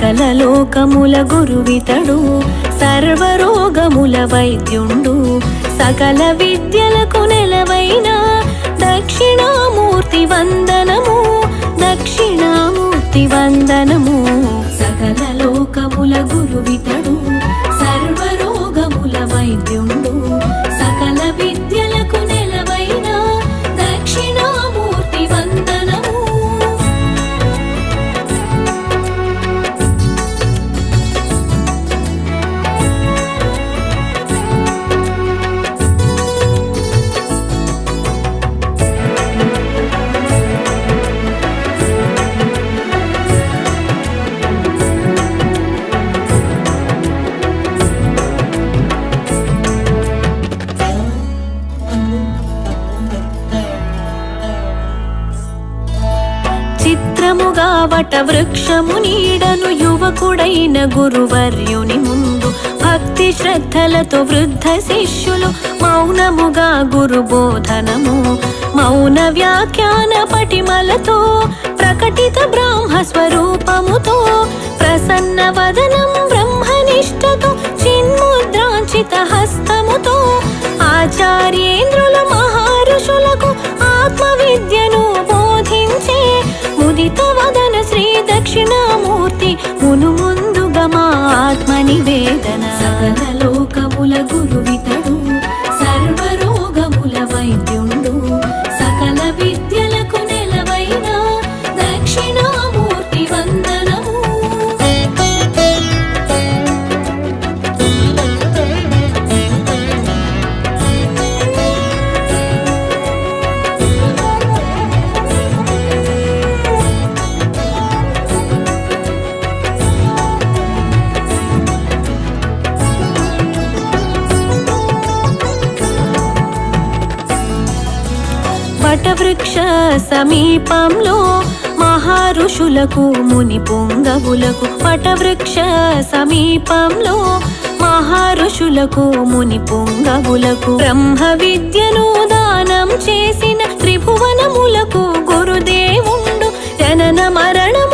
సకల లోకముల గురువితడు సర్వరోగముల వైద్యుండు సకల విద్యలకు నెలవైన దక్షిణామూర్తి వందనము దక్షిణామూర్తి వందనము సకల లోకముల గురువితడు సర్వరోగముల వైద్యుండు సకల విద్యలకు నెలవైన దక్షిణామూర్తి వందనము. చిత్రముగా వట వృక్షము నీడను యువకుడైన గురువర్యుని ముందు భక్తి శ్రద్ధలతో వృద్ధ శిష్యులు మౌనముగా గురు బోధనము మౌన వ్యాఖ్యాన పటిమలతో ప్రకటిత బ్రాహ్మ స్వరూపముతో ప్రసన్న వదనం బ్రహ్మనిష్టతో చిన్ముద్రాంచిత హస్తముతో ఆచార్యేంద్రుల మహారుషులకు ఆత్మ విద్యను బోధించే ముదిత వదన శ్రీ దక్షిణామూర్తి మును ముందుగా మా ఆత్మ నివేదన. సకల లోకముల గురువితడు సర్వరోగముల వైద్యుండు సకల విద్యలకు నెలవైన దక్షిణామూర్తి వందనము. వటవృక్ష సమీపంలో మహారుషులకు ముని పుంగవులకు వటవృక్ష సమీపంలో మహారుషులకు ముని పుంగవులకు బ్రహ్మ విద్యను దానం చేసిన త్రిభువనములకు గురుదేవుండు జనన మరణం